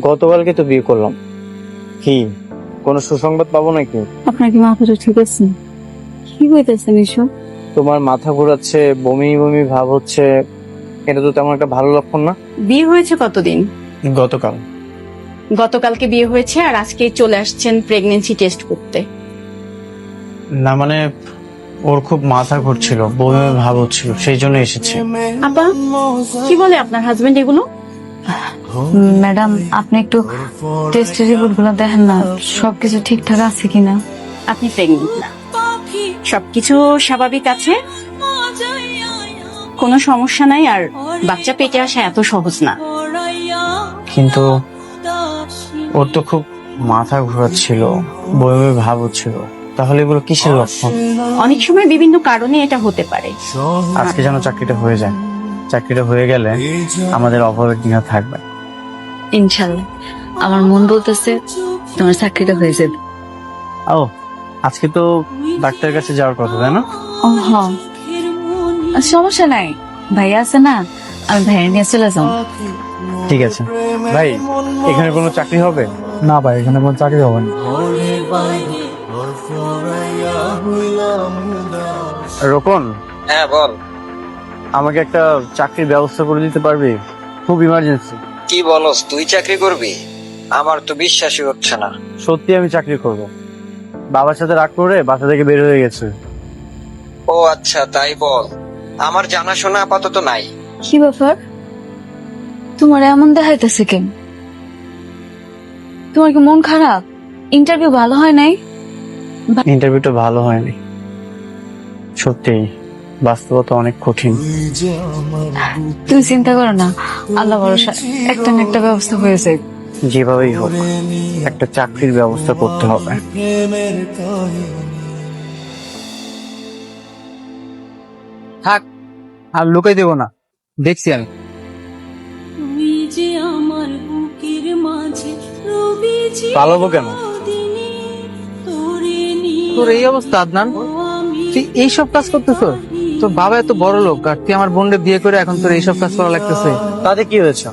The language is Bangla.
গতকালকে তো বিয়ে করলাম, কি কোনো সুসংবাদ পাবো নাকি? আপনার কি মাথাটা ঠিক আছে? কি হইতেছেন এসব? তোমার মাথা ঘোরাচ্ছে, বমি বমি ভাব হচ্ছে, এটা তো তেমন একটা ভালো লক্ষণ না। বিয়ে হয়েছে কতদিন? গতকাল। গতকালকে বিয়ে হয়েছে আর আজকে চলে আসছেন প্রেগন্যান্সি টেস্ট করতে? না মানে ওর খুব মাথা ঘুরছিল, বমি বমি ভাব হচ্ছিল, সেই জন্য এসেছে। আপা, কি বলে আপনার হাজবেন্ড এগুলো? ম্যাডাম, আপনি একটু টেস্ট রিপোর্ট গুলো দেখেন না, সবকিছু ঠিকঠাক আছে কিনা। আপনি প্রেগনেন্ট না, সবকিছু স্বাভাবিক আছে, কোনো সমস্যা নাই। আর বাচ্চা পেটে আসা এত সহজ না। কিন্তু ওর তো খুব মাথা ঘোরাচ্ছিল, বমি বমি ভাব হচ্ছিল, তাহলে এগুলো কিসের লক্ষণ? অনেক সময় বিভিন্ন কারণে এটা হতে পারে। আজকে যেন চাকরিটা হয়ে যায়, চাকরিটা হয়ে গেলে আমাদের অভাবের দিন আর থাকবে। ইনশাল্লাহ, আমার মন বলতেছে তোমার চাকরিটা হয়ে যাবে। ও, আজকে তো ডাক্তারের কাছে যাওয়ার কথা, তাই না? ও হ্যাঁ, সমস্যা নাই, ভাইয়া আছে না, আমি ভাইয়া নিয়ে চলে যাও। ঠিক আছে ভাই, এখানে কোনো চাকরি হবে? না ভাই, এখানে কোনো চাকরি হবে না। রোকন, হ্যাঁ বল। আমাকে একটা চাকরির ব্যবস্থা করে দিতে পারবি? খুব ইমার্জেন্সি। কি বলস, তুই চাকরি করবি? আমার তো বিশ্বাসই হচ্ছে না। সত্যি আমি চাকরি করব। বাবার সাথে রাগ করে বাসা থেকে বের হয়ে গেছে। ও আচ্ছা, তাই বল। আমার জানাশোনা আপাতত নাই। কি ব্যাপার, তোমার এমন দেখাইতেছে কেন? তোমার কি মন খারাপ? ইন্টারভিউ ভালো হয় নাই? ইন্টারভিউটা ভালো হয়নি, সত্যি বাস্তবতা অনেক কঠিন। তুমি চিন্তা করো না, আল্লাহ ভরসা, একটা না একটা ব্যবস্থা হয়ে যায়। যেভাবেই হোক একটা চাকরির ব্যবস্থা করতে হবে। থাক, আর লুকাই দেবো না, দেখছি আমি। পালাবো কেন? তোর এই অবস্থা আদনান, তুই এইসব কাজ করতেছ? তোর বাবা এত বড় লোক আর তুই আমার বোনকে বিয়ে করে এখন তোর এইসব কাজ করা লাগতেছে। তাতে কি হয়েছে?